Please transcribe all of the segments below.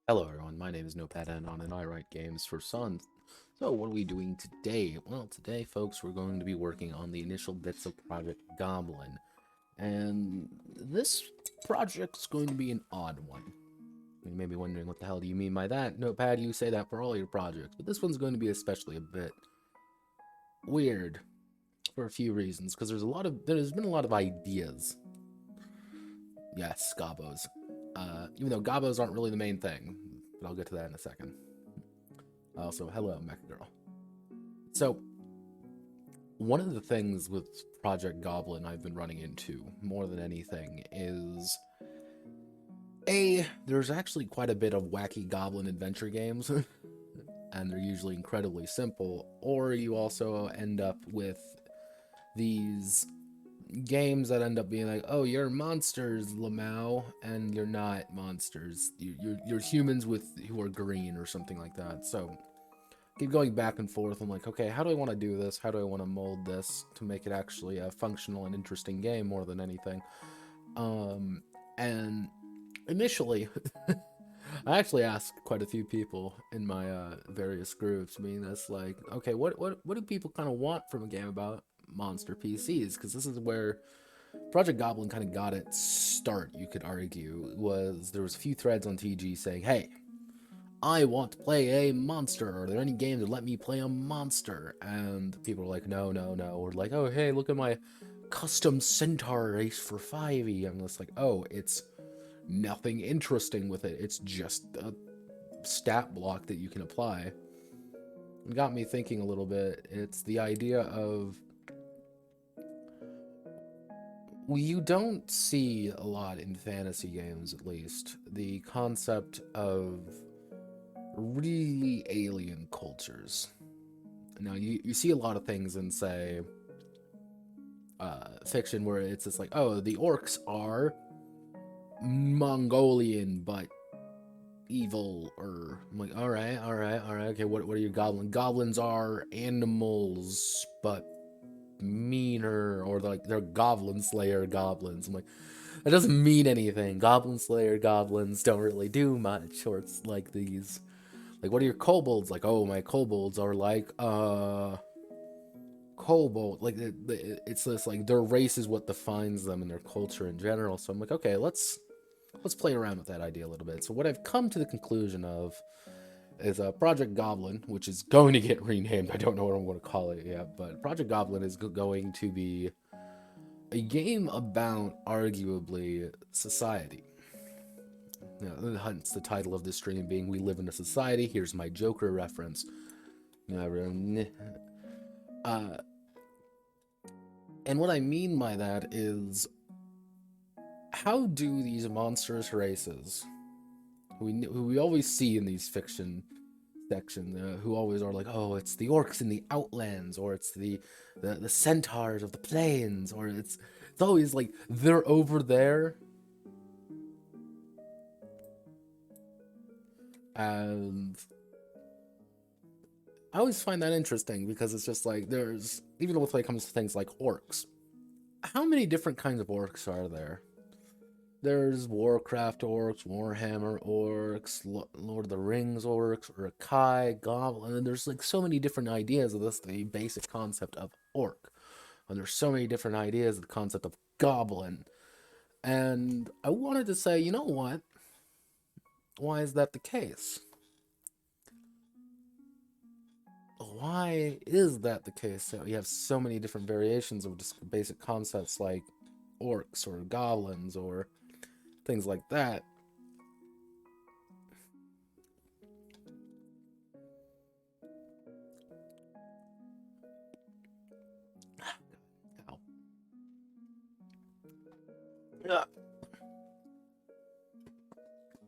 Hello everyone, my name is Notepad and I write games for Sons. So what are we doing today? Well, today folks, we're going to be working on the initial bits of Project Goblin. And this project's going to be an odd one. You may be wondering what the hell do you mean by that? Notepad, you say that for all your projects, but this one's going to be especially a bit weird for a few reasons, because there's been a lot of ideas. Yes, gobos. Even though gobos aren't really the main thing, but I'll get to that in a second. Also, hello, Mecha Girl. So, one of the things with Project Goblin I've been running into more than anything is there's actually quite a bit of wacky goblin adventure games, and they're usually incredibly simple, or you also end up with these games that end up being like, oh, you're monsters, Lamau, and you're not monsters. You're humans who are green or something like that. So keep going back and forth. I'm like, okay, how do I want to do this? How do I want to mold this to make it actually a functional and interesting game more than anything? And initially, I actually asked quite a few people in my various groups, being this like, okay, what do people kind of want from a game about monster PCs? Because this is where Project Goblin kind of got its start, you could argue. There was a few threads on TG saying, hey, I want to play a monster. Are there any games that let me play a monster? And people are like, no, no, no. Or like, oh, hey, look at my custom centaur race for 5e. I'm just like, oh, it's nothing interesting with it. It's just a stat block that you can apply. It got me thinking a little bit. It's the idea of, well, you don't see a lot in fantasy games, at least, the concept of really alien cultures. Now, you see a lot of things in, say, fiction where it's just like, oh, the orcs are Mongolian, but evil, or I'm like, all right, all right, all right, okay, what are your goblins? Goblins are animals, but meaner, or like they're Goblin Slayer goblins. I'm like, that doesn't mean anything. Goblin Slayer goblins don't really do much, or it's like these, like, what are your kobolds? Like, oh, my kobolds are like, kobold. Like, it's this, like, their race is what defines them and their culture in general. So I'm like, okay, let's play around with that idea a little bit. So what I've come to the conclusion of is Project Goblin, which is going to get renamed. I don't know what I'm going to call it yet, but Project Goblin is going to be a game about arguably society. Hence the title of this stream being "We Live in a Society." Here's my Joker reference. Uh, and what I mean by that is, how do these monstrous races, who we always see in these fiction section, who always are like, oh, it's the orcs in the outlands, or it's the centaurs of the plains, or it's always like they're over there, and I always find that interesting because it's just like, there's, even when it comes to things like orcs, how many different kinds of orcs are there? There's Warcraft orcs, Warhammer orcs, Lord of the Rings orcs, Urukai, Goblin, and there's like so many different ideas of this, the basic concept of orc. And there's so many different ideas of the concept of goblin. And I wanted to say, you know what? Why is that the case? Why is that the case that we have so many different variations of just basic concepts like orcs or goblins or things like that? Ow. Ugh.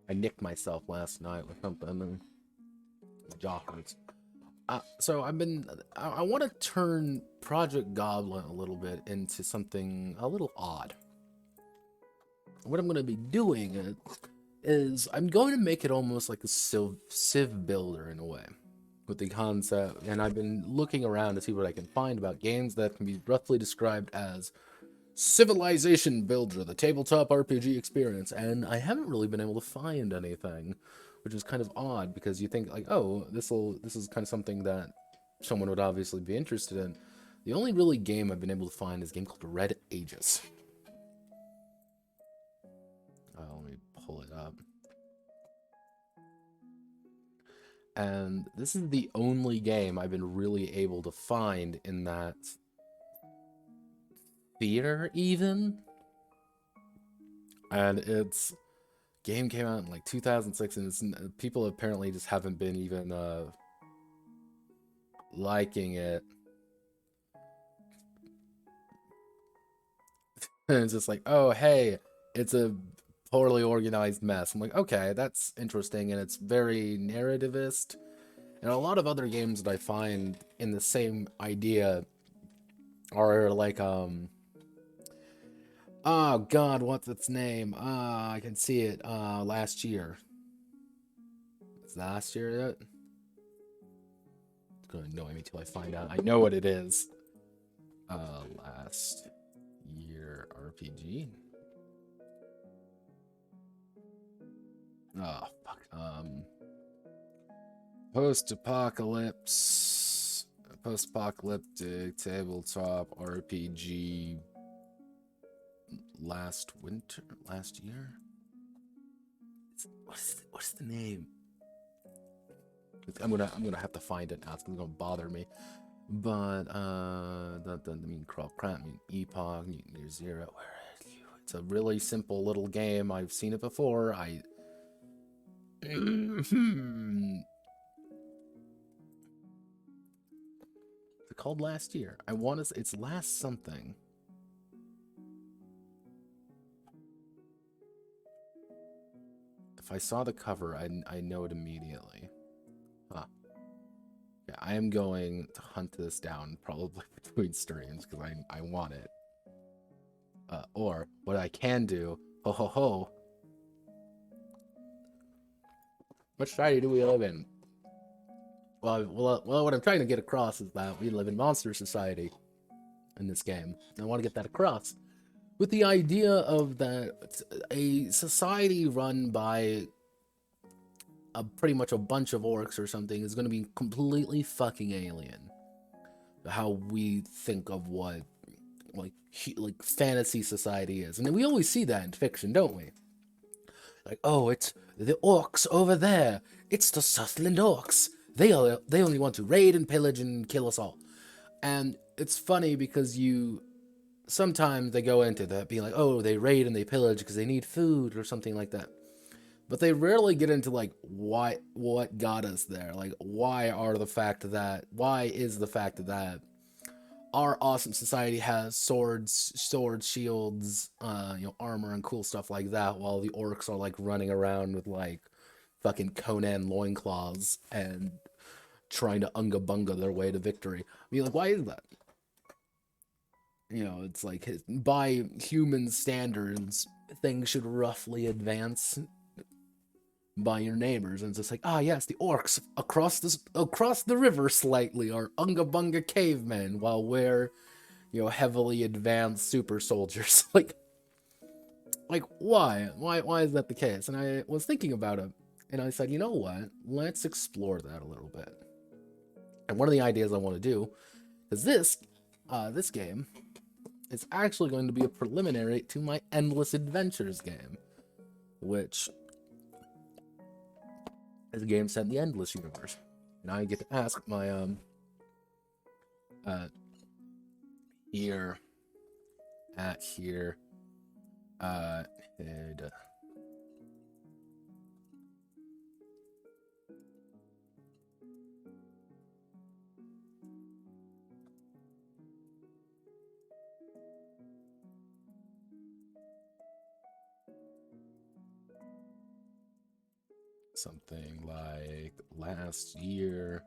I nicked myself last night with something and jaw hurts. So I want to turn Project Goblin a little bit into something a little odd. What I'm going to be doing is I'm going to make it almost like a Civ builder in a way, with the concept, and I've been looking around to see what I can find about games that can be roughly described as Civilization Builder, the tabletop RPG experience, and I haven't really been able to find anything, which is kind of odd because you think like, oh, this is kind of something that someone would obviously be interested in. The only really game I've been able to find is a game called Red Ages. Let me pull it up. And this is the only game I've been really able to find in that theater, even. And it's game came out in like 2006, and it's, people apparently just haven't been even liking it. And it's just like, oh hey, it's a poorly organized mess. I'm like, okay, that's interesting, and it's very narrativist. And a lot of other games that I find in the same idea are like, oh god, what's its name? I can see it. Last year. It's last year yet? It's gonna annoy me till I find out. I know what it is. Last year RPG. Oh fuck. Post-apocalyptic tabletop RPG. Last year. What's the name? I'm gonna have to find it now. It's gonna bother me. But that doesn't mean crap. Mean Epoch. Year Zero. Where are you? It's a really simple little game. I've seen it before. It's called Last Year. I want to. It's last something. If I saw the cover, I know it immediately. Huh. Yeah, I am going to hunt this down probably between streams because I want it. Or what I can do, ho. What society do we live in? Well, what I'm trying to get across is that we live in Monster Society in this game. And I want to get that across with the idea of that a society run by pretty much a bunch of orcs or something is going to be completely fucking alien. How we think of what like fantasy society is, and we always see that in fiction, don't we? Like, oh, it's the orcs over there. It's the Southland orcs. They only want to raid and pillage and kill us all. And it's funny because sometimes they go into that being like, oh, they raid and they pillage because they need food or something like that. But they rarely get into like what got us there. Like, why is the fact that our awesome society has swords, shields, armor and cool stuff like that, while the orcs are like running around with like fucking Conan loincloths and trying to unga bunga their way to victory. I mean, like, why is that? It's like by human standards, things should roughly advance by your neighbors, and it's just like, yes, the orcs across the river slightly are unga bunga cavemen, while we're heavily advanced super soldiers. like why is that the case? And I was thinking about it, and I said, you know what, let's explore that a little bit. And one of the ideas I want to do is this game is actually going to be a preliminary to my Endless Adventures game, which is a game set in the Endless universe. And I get to ask my something like last year.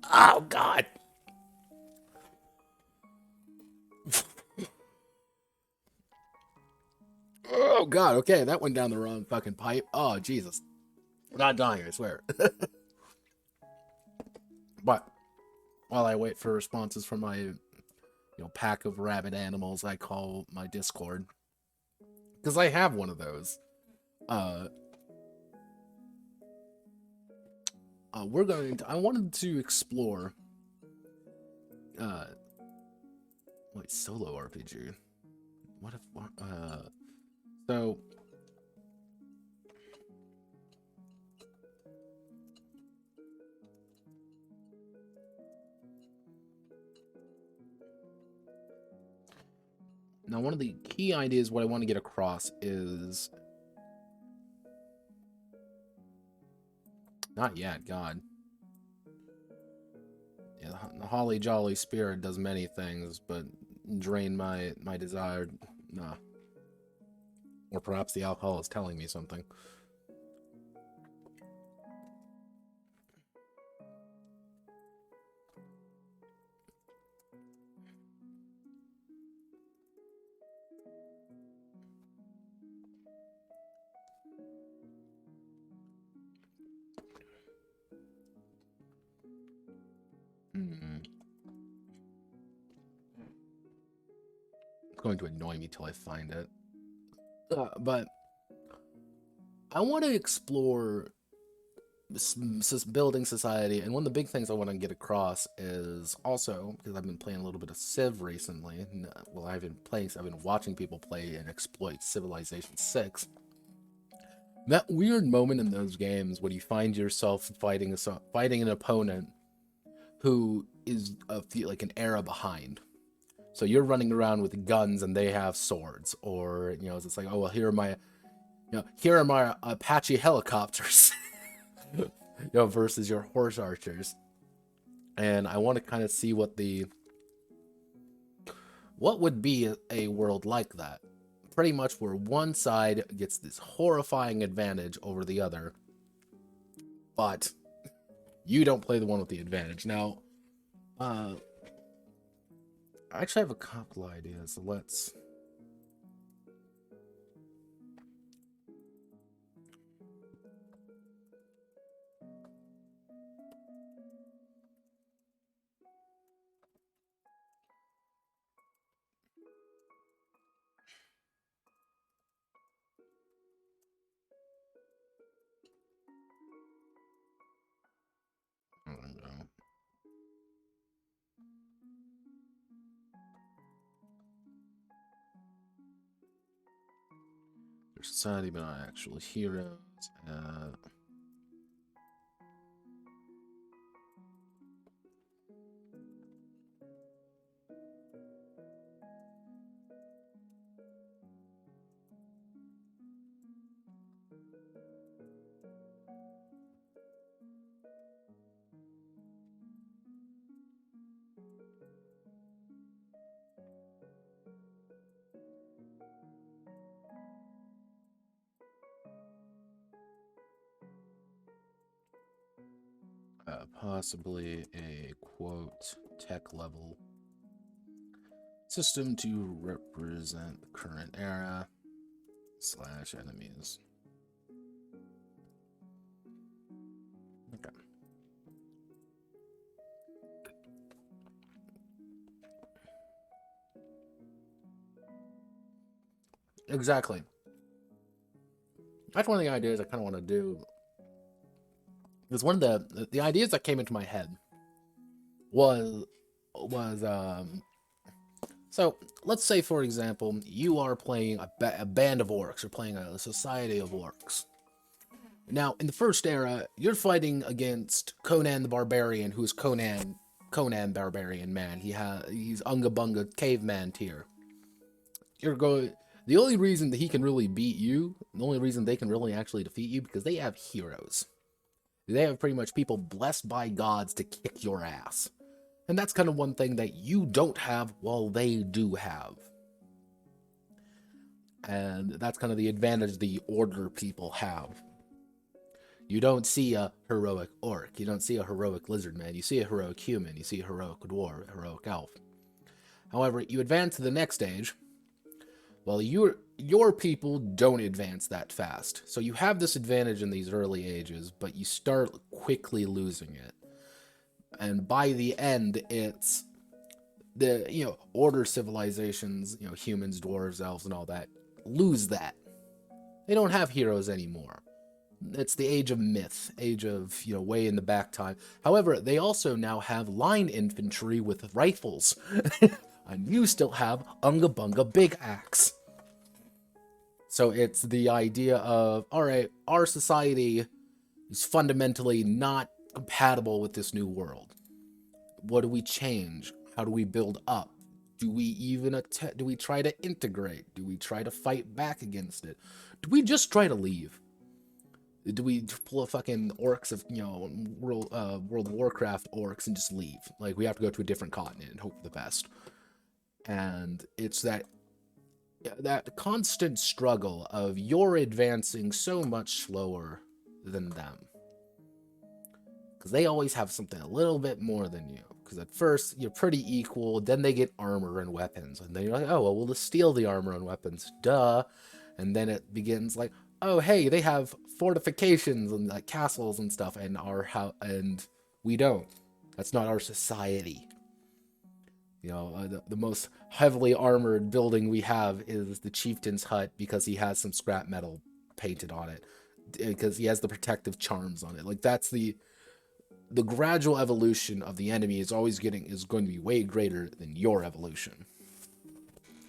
Oh god. Oh god, okay, that went down the wrong fucking pipe. Oh Jesus. I'm not dying, I swear. But while I wait for responses from my pack of rabid animals I call my Discord, because I have one of those. Uh, I wanted to explore. Uh, wait, solo RPG. What if? So. Now, one of the key ideas, what I want to get across is... Not yet, God. Yeah, the Holly Jolly Spirit does many things, but drain my desired... Nah. Or perhaps the alcohol is telling me something. It's going to annoy me till I find it. But I want to explore building society, and one of the big things I want to get across is also, because I've been playing a little bit of Civ recently, well, I've been watching people play and exploit Civilization 6. That weird moment in those games when you find yourself fighting an opponent who is like an era behind. So you're running around with guns and they have swords, or it's like, oh well, here are my Apache helicopters, versus your horse archers. And I want to kind of see what would be a world like that. Pretty much where one side gets this horrifying advantage over the other, but you don't play the one with the advantage. Now, I actually have a couple ideas, so let's... Society, but not actual heroes. Possibly a, quote, tech level system to represent the current era / enemies. Okay. Exactly. That's one of the ideas I kind of want to do. Because one of the ideas that came into my head was so let's say, for example, you are playing a band of orcs, or playing a society of orcs. Now, in the first era, you're fighting against Conan the Barbarian, who is Conan Barbarian Man. He's Unga Bunga caveman tier. The only reason that he can really beat you, the only reason they can really actually defeat you, because they have heroes. They have pretty much people blessed by gods to kick your ass. And that's kind of one thing that you don't have, while they do have. And that's kind of the advantage the Order people have. You don't see a heroic orc. You don't see a heroic lizard man. You see a heroic human. You see a heroic dwarf, a heroic elf. However, you advance to the next stage. Well, your people don't advance that fast. So you have this advantage in these early ages, but you start quickly losing it. And by the end, it's the, order civilizations, humans, dwarves, elves, and all that, lose that. They don't have heroes anymore. It's the age of myth, age of, way in the back time. However, they also now have line infantry with rifles. And you still have Unga Bunga Big Axe. So it's the idea of, all right, our society is fundamentally not compatible with this new world. What do we change? How do we build up? Do we even do we try to integrate? Do we try to fight back against it? Do we just try to leave? Do we pull a fucking orcs of, World of Warcraft orcs and just leave? Like, we have to go to a different continent and hope for the best. And it's that constant struggle of you're advancing so much slower than them. Because they always have something a little bit more than you. Because at first, you're pretty equal, then they get armor and weapons. And then you're like, oh, well, we'll just steal the armor and weapons. Duh. And then it begins like, oh, hey, they have fortifications and like castles and stuff, and and we don't. That's not our society. The most heavily armored building we have is the chieftain's hut because he has some scrap metal painted on it, because he has the protective charms on it. Like, that's the gradual evolution of the enemy is going to be way greater than your evolution.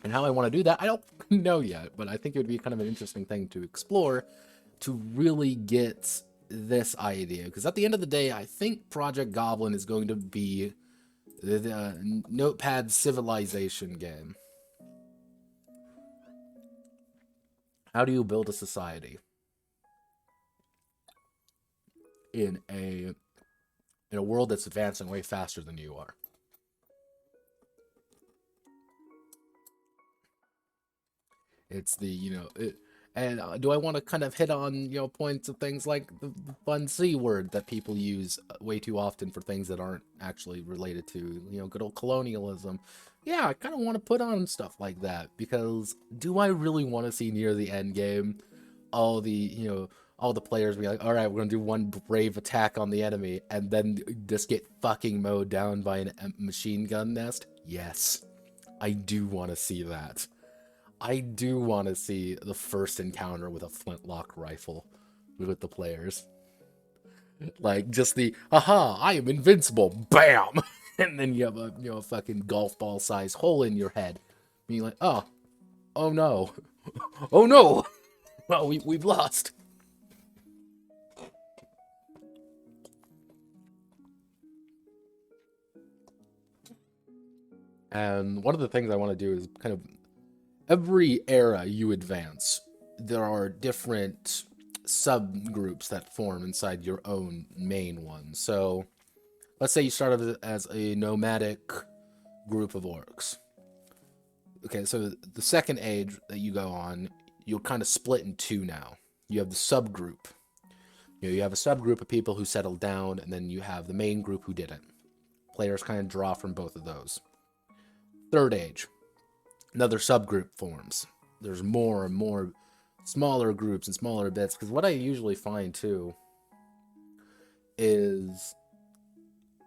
And how I want to do that, I don't know yet, but I think it would be kind of an interesting thing to explore to really get this idea. Because at the end of the day, I think Project Goblin is going to be the Notepad civilization game. How do you build a society in a world that's advancing way faster than you are? It's the, and do I want to kind of hit on, points of things like the fun C word that people use way too often for things that aren't actually related to, good old colonialism? Yeah, I kind of want to put on stuff like that, because do I really want to see near the end game all the, all the players be like, all right, we're going to do one brave attack on the enemy, and then just get fucking mowed down by a machine gun nest? Yes, I do want to see that. I do want to see the first encounter with a flintlock rifle with the players. Like, just the, aha, I am invincible, bam! And then you have a fucking golf ball size hole in your head. Being like, oh no. Oh no! Well, we've lost. And one of the things I want to do is kind of, every era you advance, there are different subgroups that form inside your own main one. So let's say you start as a nomadic group of orcs. Okay, so the second age that you go on, you'll kind of split in two now. You have the subgroup. You have a subgroup of people who settled down, and then you have the main group who didn't. Players kind of draw from both of those. Third age, another subgroup forms. There's more and more smaller groups and smaller bits, because what I usually find too is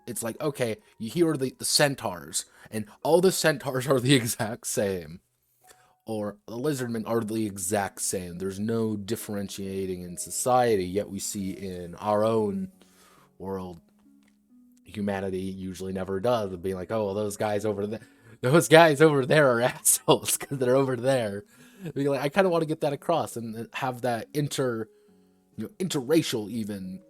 it's like, okay, you hear the centaurs, and all the centaurs are the exact same, or the lizardmen are the exact same. There's no differentiating in society, yet we see in our own world, humanity usually never does, of being like, oh, well, those guys over there are assholes because they're over there. Like, I kind of want to get that across and have that interracial even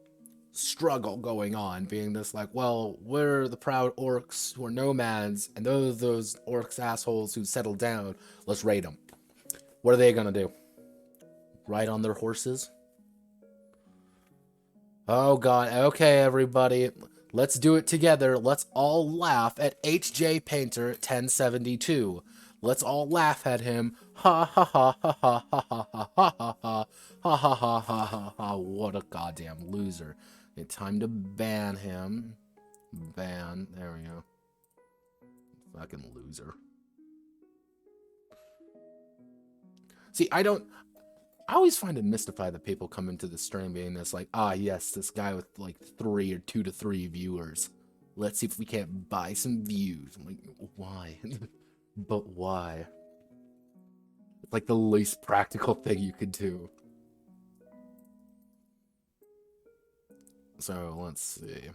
struggle going on, being this like, well, we're the proud orcs who are nomads, and those orcs assholes who settled down, let's raid them. What are they gonna do? Ride on their horses? Oh god, okay, everybody, let's do it together. Let's all laugh at HJ Painter 1072. Let's all laugh at him. Ha ha ha ha ha ha ha ha ha ha ha ha ha ha ha ha. What a goddamn loser. It's time to ban him. Ban. There we go. Fucking loser. See, I always find it mystified that people come into the stream being this like, ah, yes, this guy with like 2 to 3 viewers. Let's see if we can't buy some views. I'm like, why? But why? It's like the least practical thing you could do. So, let's see.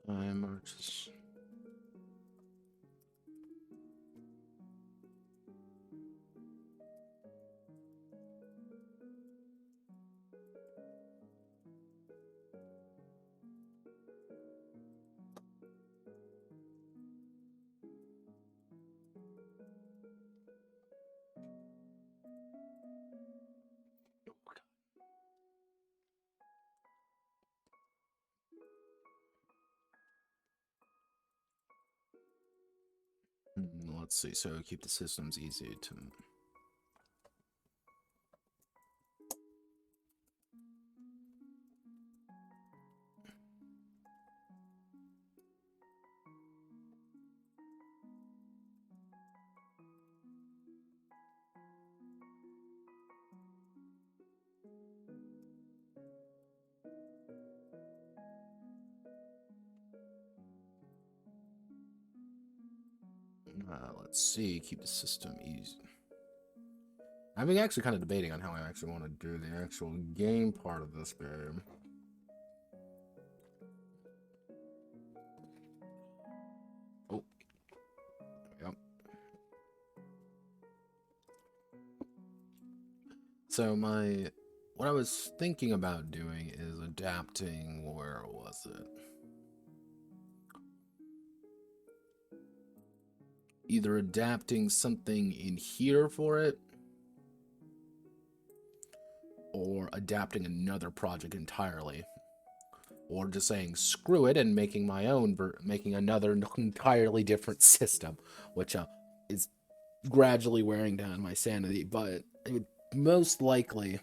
Time marches. Let's see. So keep the systems easy to. Let's see. Keep the system easy. I've been actually kind of debating on how I actually want to do the actual game part of this game. Oh. Yep. So what I was thinking about doing is adapting, where was it? Either adapting something in here for it, or adapting another project entirely. Or just saying screw it and making my own, making another entirely different system, which is gradually wearing down my sanity, but it would most likely.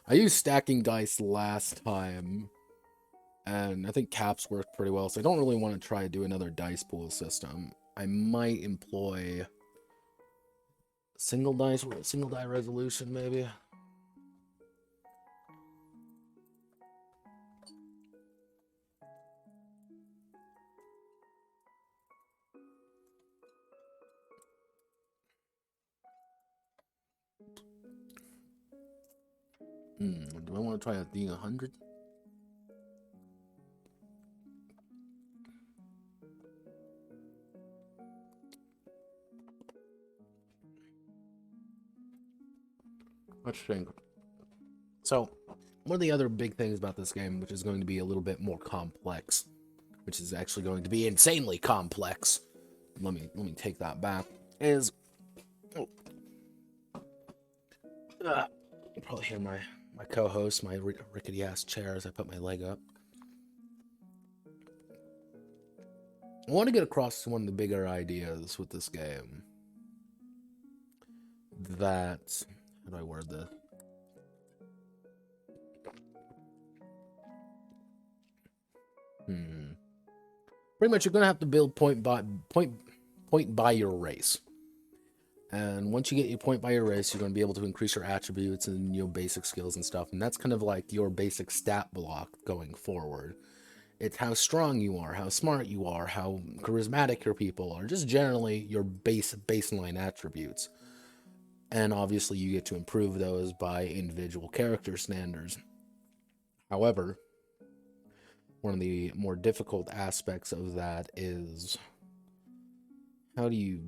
I used stacking dice last time, and I think caps worked pretty well, so I don't really want to try to do another dice pool system. I might employ single die resolution, maybe. Do I want to try a being 100? Let's think. So, one of the other big things about this game, which is going to be a little bit more complex, which is actually going to be insanely complex. Let me take that back. Is you probably hear my co-host, my rickety ass chair as I put my leg up. I want to get across one of the bigger ideas with this game. That, how do I word this? Pretty much, you're gonna have to build point by your race. And once you get your point by your race, you're going to be able to increase your attributes and your basic skills and stuff. And that's kind of like your basic stat block going forward. It's how strong you are, how smart you are, how charismatic your people are, just generally your baseline attributes. And obviously you get to improve those by individual character standards. However, one of the more difficult aspects of that is how do you...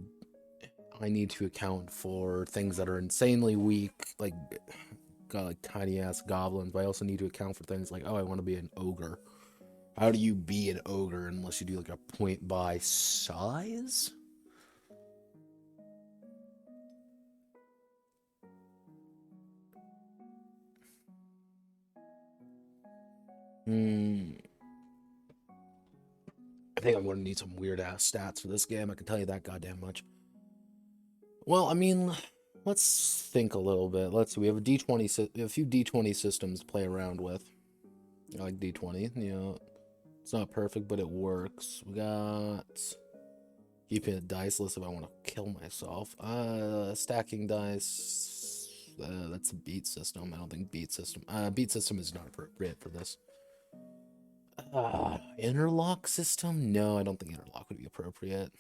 I need to account for things that are insanely weak, like tiny ass goblins, but I also need to account for things like, oh, I want to be an ogre. How do you be an ogre unless you do like a point by size? I think I'm going to need some weird ass stats for this game. I can tell you that goddamn much. Well, I mean, let's think a little bit. Let's see. We have a few D20 systems to play around with. I like D20. You know, it's not perfect, but it works. We got keeping a dice list if I want to kill myself. Stacking dice. That's a beat system. I don't think beat system is not appropriate for this. Interlock system? No, I don't think interlock would be appropriate.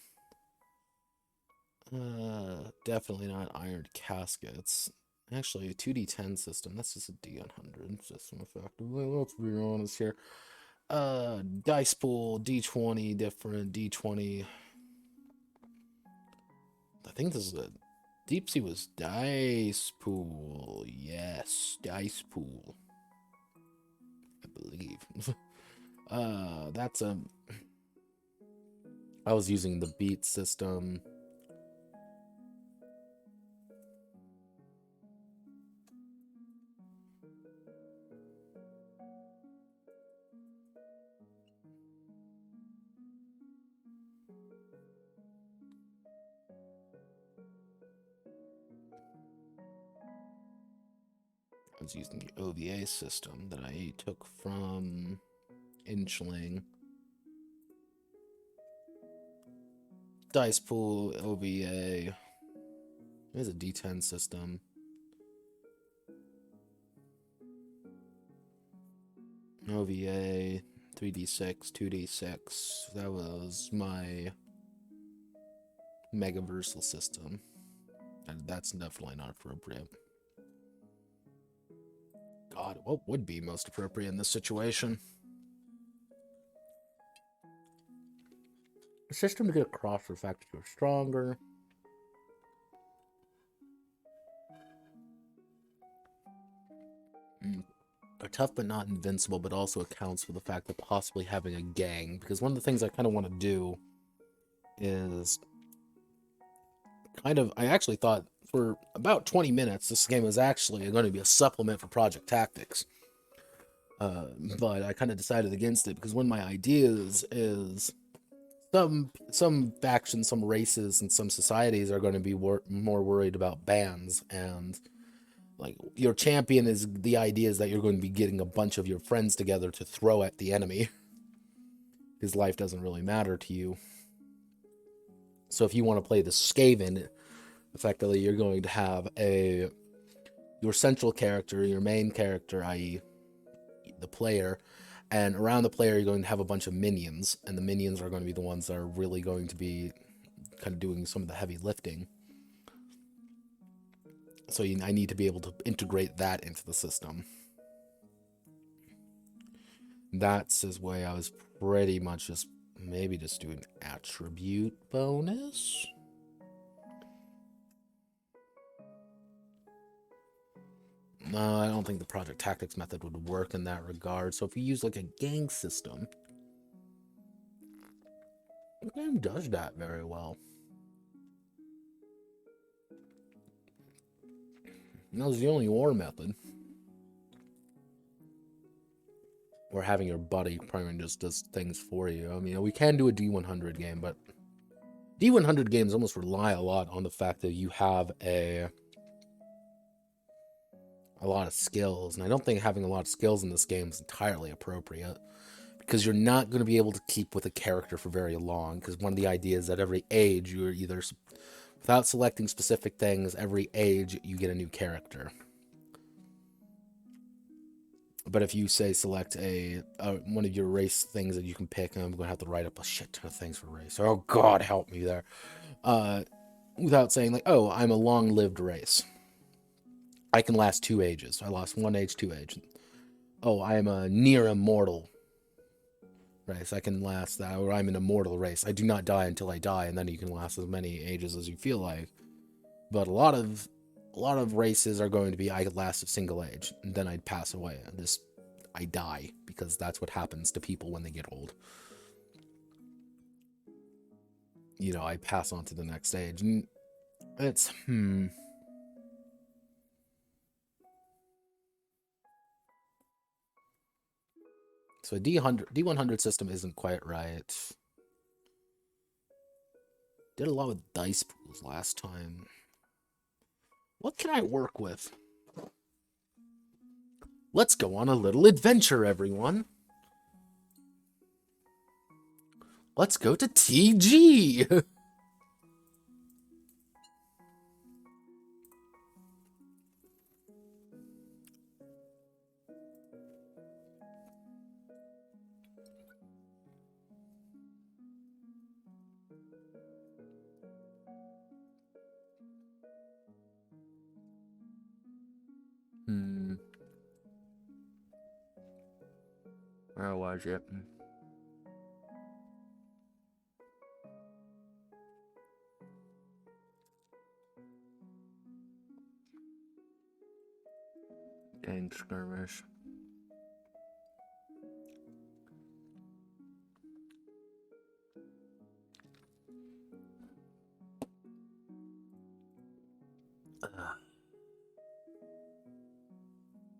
Definitely not ironed caskets. Actually, a 2d10 system. That's just a d100 system, effectively. Let's be honest here. Dice pool, d20, different d20. I think this is a Deep Sea was dice pool. Yes, dice pool. I believe. That's a. I was using the beat system. I was using the OVA system that I took from Inchling. Dice pool, OVA. There's a D10 system. OVA, 3d6, 2d6. That was my Megaversal system. And that's definitely not appropriate. God, what would be most appropriate in this situation? A system to get across the fact that you're stronger. Are tough but not invincible, but also accounts for the fact that possibly having a gang. Because one of the things I kind of want to do is I actually thought for about 20 minutes this game was actually going to be a supplement for Project Tactics. But I kind of decided against it because one of my ideas is some factions, some races, and some societies are going to be more worried about bans, and like your champion is the idea is that you're going to be getting a bunch of your friends together to throw at the enemy. His life doesn't really matter to you. So if you want to play the Skaven, effectively you're going to have your central character, your main character, i.e. the player, and around the player you're going to have a bunch of minions, and the minions are going to be the ones that are really going to be kind of doing some of the heavy lifting. So I need to be able to integrate that into the system. That's his way. I was pretty much just maybe just do an attribute bonus. No, I don't think the Project Tactics method would work in that regard. So if you use like a gang system, the game does that very well. And that was the only war method. Or having your buddy probably just does things for you. I mean, we can do a D100 game, but D100 games almost rely a lot on the fact that you have a lot of skills, and I don't think having a lot of skills in this game is entirely appropriate, because you're not going to be able to keep with a character for very long, because one of the ideas that every age you're either, without selecting specific things, every age you get a new character. But if you say select one of your race things that you can pick, and I'm going to have to write up a shit ton of things for race. Oh God, help me there. Without saying like, oh, I'm a long-lived race. I can last 2 ages. I lost 1 age, 2 age. Oh, I am a near immortal race. I can last that, or I'm an immortal race. I do not die until I die, and then you can last as many ages as you feel like. But a lot of races are going to be I could last a single age, and then I'd pass away. I die, because that's what happens to people when they get old. You know, I pass on to the next stage, and it's So a D100 system isn't quite right. Did a lot with dice pools last time. What can I work with? Let's go on a little adventure, everyone. Let's go to TG. Where was it? Gang skirmish.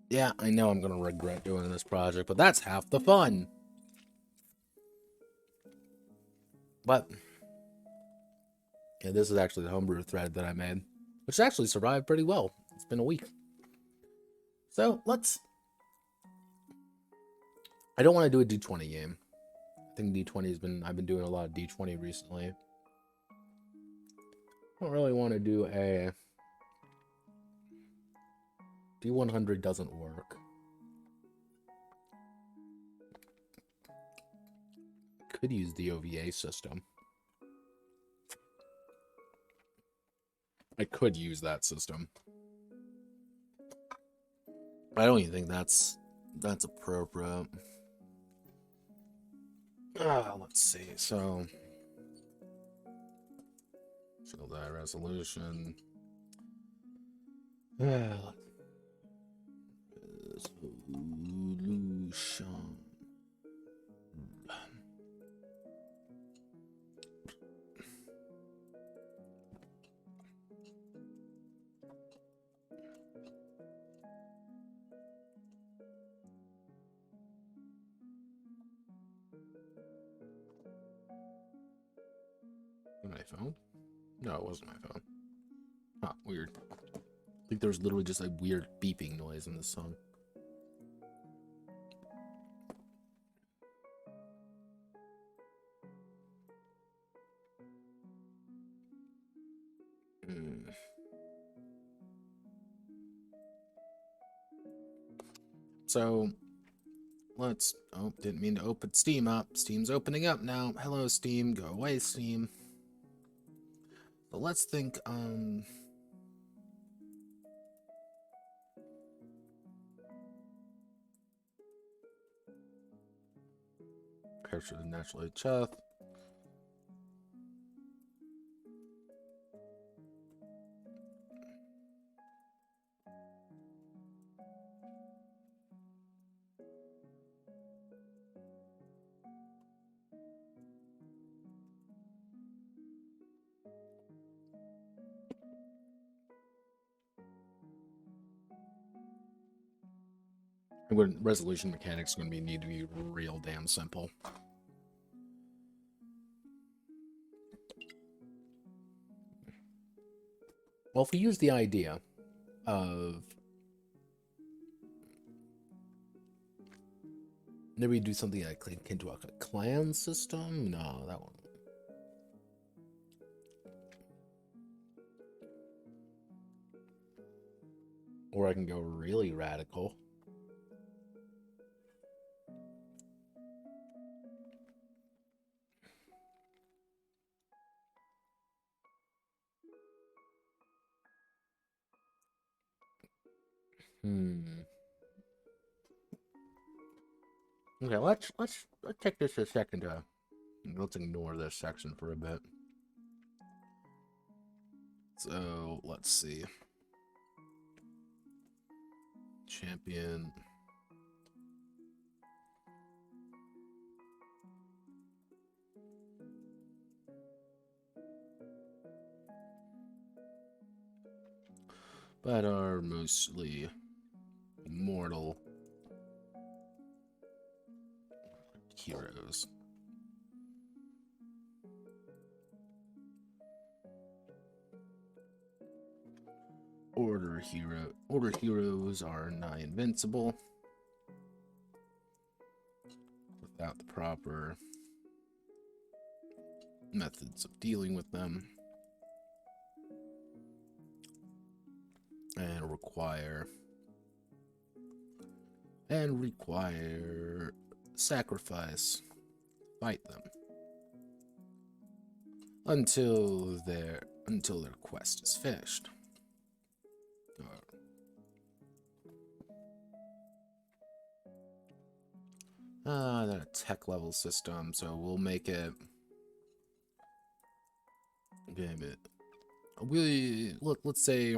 Yeah, I know I'm gonna regret doing this project, but that's half the fun. But yeah, this is actually the homebrew thread that I made, which actually survived pretty well. It's been a week. So let's... I don't want to do a D20 game. I think D20 has been... I've been doing a lot of D20 recently. I don't really want to do a... D100 doesn't work. Could use the OVA system. I could use that system. I don't even think that's appropriate. Let's see. So that resolution. Resolution. My phone? No, it wasn't my phone. Huh, weird. I think there was literally just a weird beeping noise in this song. So, let's... Oh, didn't mean to open Steam up. Steam's opening up now. Hello, Steam. Go away, Steam. But let's think, Capture the naturally cheth. Resolution mechanics are going to need to be real damn simple. Well, if we use the idea of maybe we do something like akin to a clan system. No, that one. Or I can go really radical. Okay, let's take this a second to... Let's ignore this section for a bit. So, let's see. Champion. But are mostly mortal. heroes. Order heroes are nigh invincible without the proper methods of dealing with them, and require sacrifice. Fight them until their quest is finished. They're a tech level system, so we'll make it. Damn it. Let's say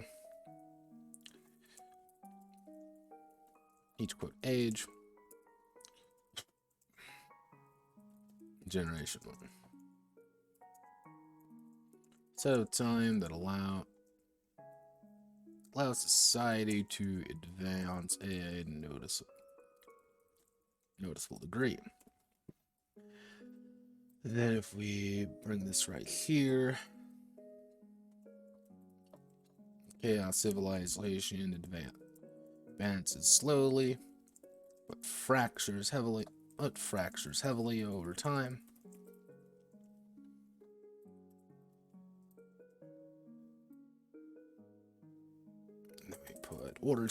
each quote age, generation 1. Set a time that allows society to advance a noticeable degree. Then if we bring this right here, chaos civilization advances slowly, but fractures heavily over time. And then we put order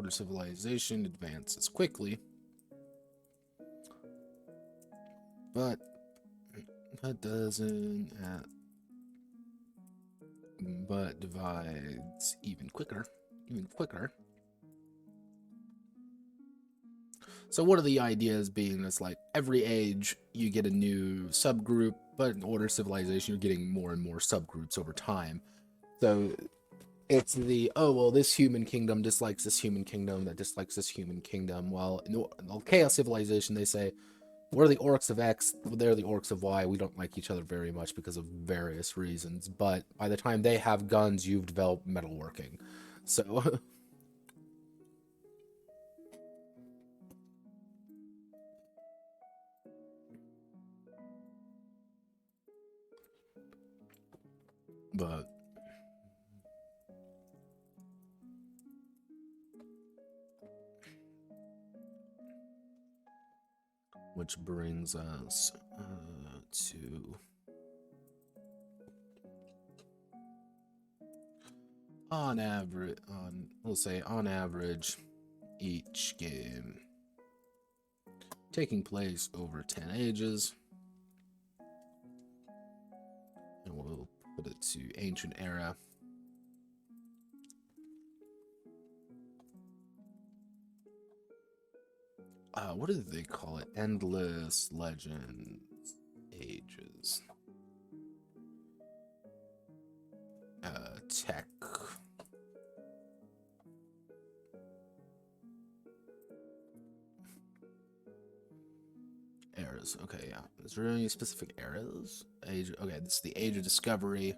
civilization advances quickly, but that doesn't but divides even quicker. So one of the ideas being is like every age you get a new subgroup, but in order civilization you're getting more and more subgroups over time. So it's the, oh well, this human kingdom dislikes this human kingdom that dislikes this human kingdom. Well, in chaos civilization they say, we're the orcs of X, they're the orcs of Y. We don't like each other very much because of various reasons. But by the time they have guns, you've developed metalworking. So but which brings us to on average each game taking place over 10 ages, and we'll put it to ancient era. What did they call it? Endless Legends Ages. Tech. Eras. Okay, yeah. Is there any specific eras? Age. Okay, this is the Age of Discovery.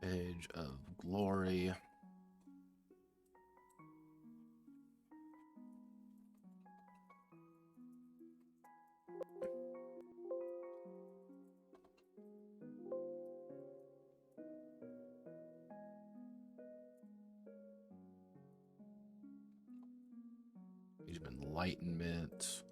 Age of Glory. Age of Enlightenment.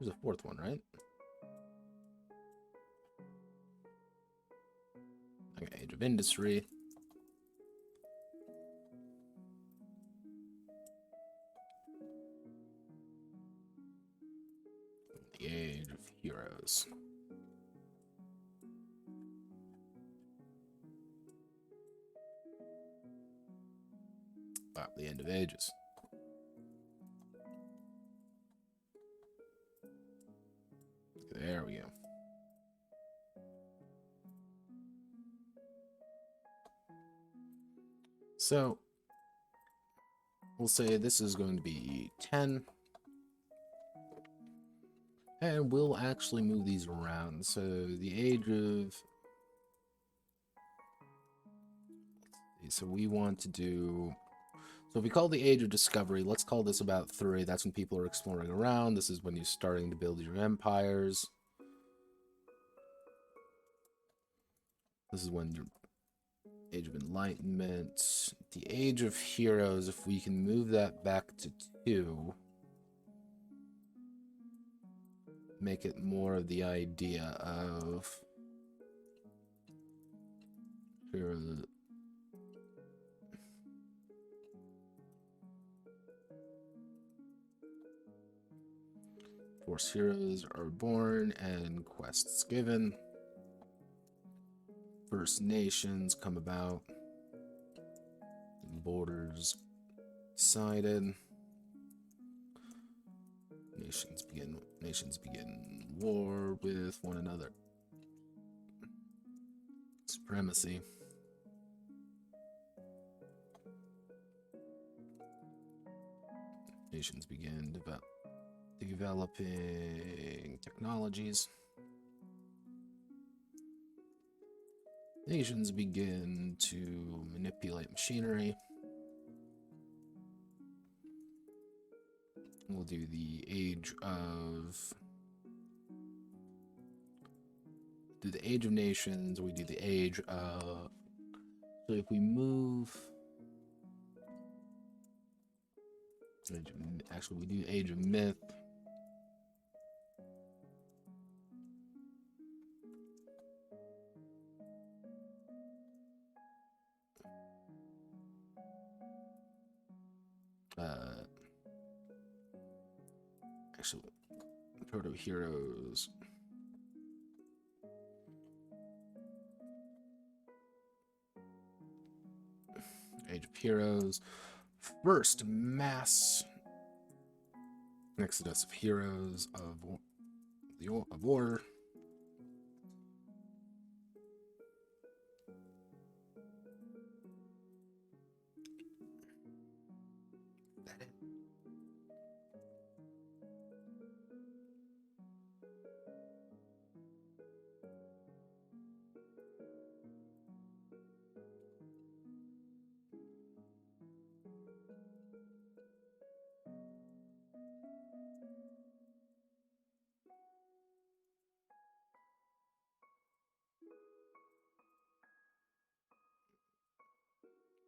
There's a fourth one, right? Okay, Age of Industry. The Age of Heroes. Wow, the End of Ages. There we go. So we'll say this is going to be 10. And we'll actually move these around. So the age of... So we want to do... So if we call the age of discovery, let's call this about 3. That's when people are exploring around. This is when you're starting to build your empires. This is when your age of enlightenment. The age of heroes, if we can move that back to 2, make it more of the idea of heroes. Force heroes are born and quests given. First Nations come about. Borders decided. Nations begin war with one another. Supremacy. Nations begin developing technologies. Nations begin to manipulate machinery. We'll do the age of... Do the age of nations, we do the age of... So if we move... Actually, we do age of myth. Actually, proto heroes. Age of heroes. First mass exodus of heroes of war.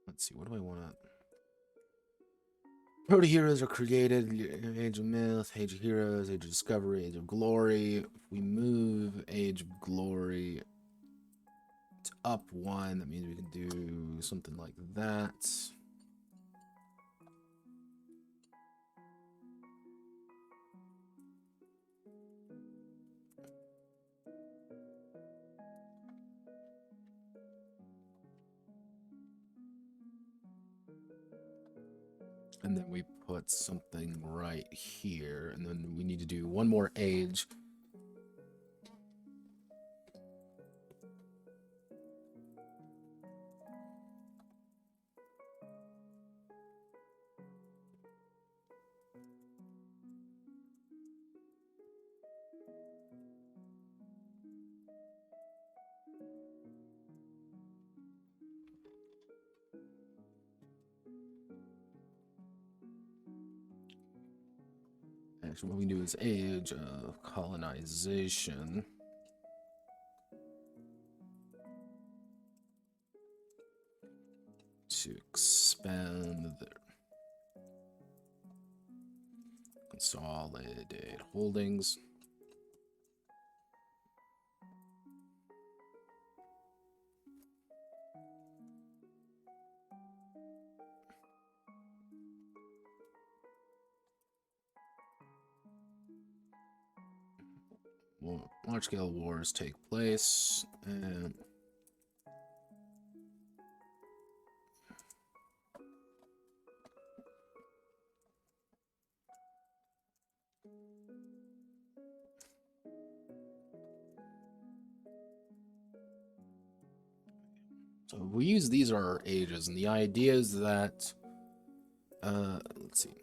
Let's see, what do I want to... Proto heroes are created. Age of myth, age of heroes, age of discovery, age of glory. If we move age of glory to up 1, that means we can do something like that. And then we put something right here. And then we need to do one more age. Actually, what we do is age of colonization. To expand their consolidate holdings. Large-scale wars take place, and So we use these are our ages, and the idea is that, let's see.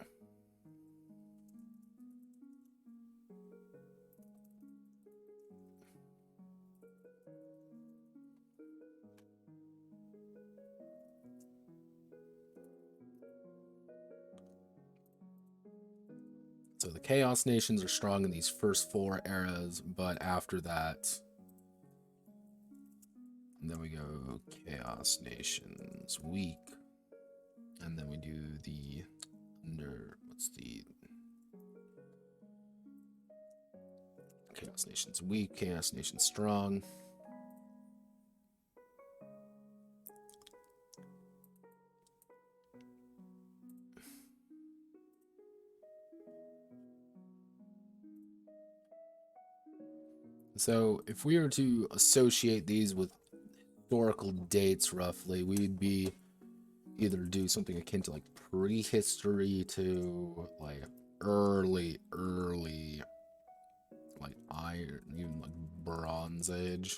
So the Chaos Nations are strong in these first 4 eras, but after that, and then we go Chaos Nations weak, and then we do the what's the Chaos Nations weak, Chaos Nations strong. So if we were to associate these with historical dates roughly, we'd be either do something akin to like prehistory to like early like iron, even like Bronze Age.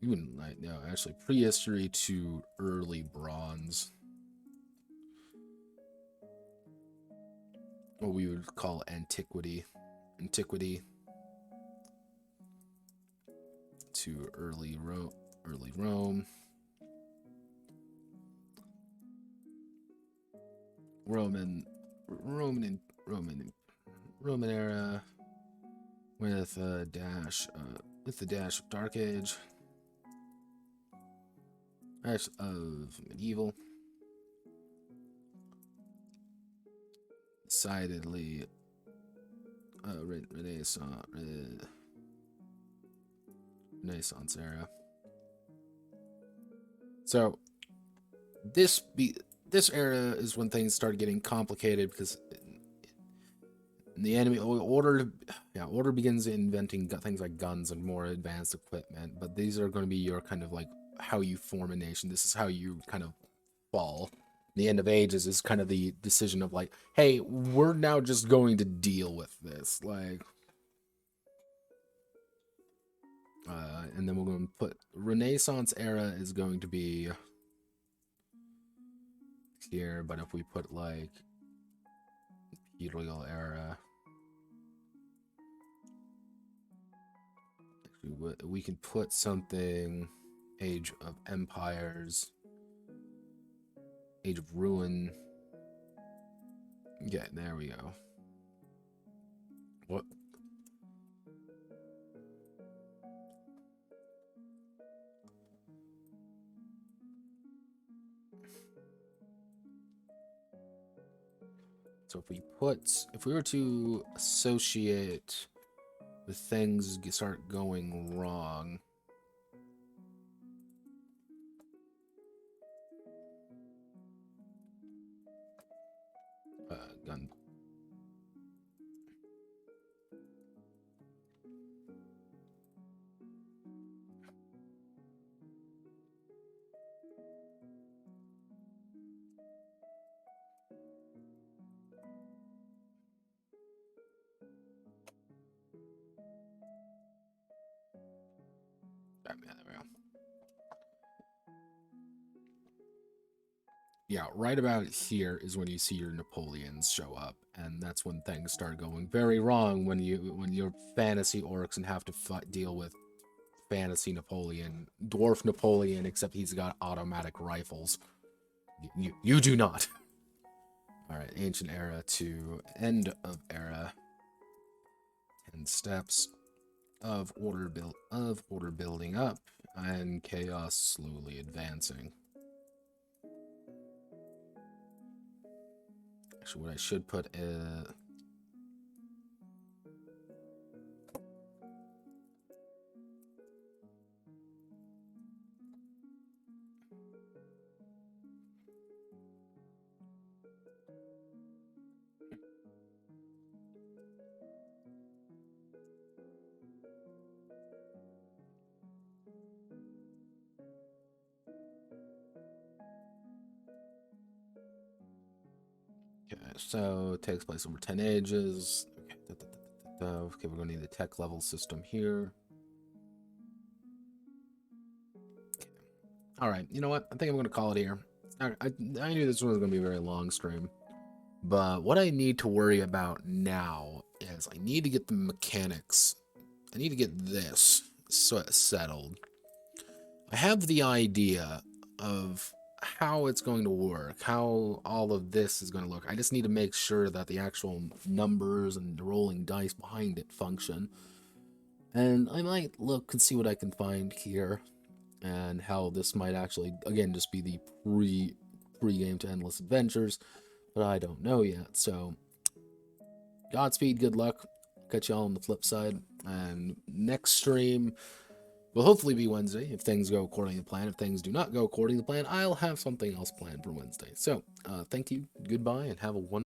Even like no, actually prehistory to early bronze. What we would call antiquity. Antiquity to early Rome. Roman era with a dash of Dark Age. Dash of medieval. Decidedly Renaissance era. So this era is when things start getting complicated because the enemy order begins inventing things like guns and more advanced equipment, but these are going to be your kind of like how you form a nation. This is how you kind of fall. The end of ages is kind of the decision of like, hey, we're now just going to deal with this, like, and then we're going to put Renaissance era is going to be here, but if we put like Imperial era, we can put something Age of Empires, Age of Ruin. Yeah, there we go. What? So if we were to associate with things start going wrong, gun. Yeah, there we go. Yeah, right about here is when you see your Napoleons show up, and that's when things start going very wrong when you're fantasy orcs and have to deal with fantasy Napoleon, dwarf Napoleon, except he's got automatic rifles. You do not. All right, ancient era to end of era. 10 steps of order building up and chaos slowly advancing. Actually, what I should put is okay, so it takes place over 10 ages. Okay, we're going to need the tech level system here. All right, you know what? I think I'm going to call it here. I knew this one was going to be a very long stream. But what I need to worry about now is I need to get the mechanics. I need to get this settled. I have the idea of how it's going to work, how all of this is going to look. I just need to make sure that the actual numbers and the rolling dice behind it function. And I might look and see what I can find here and how this might actually, again, just be the pre-game to Endless Adventures, but I don't know yet. So, Godspeed, good luck. Catch y'all on the flip side. And next stream will hopefully be Wednesday if things go according to plan. If things do not go according to plan, I'll have something else planned for Wednesday. So, thank you, goodbye, and have a wonderful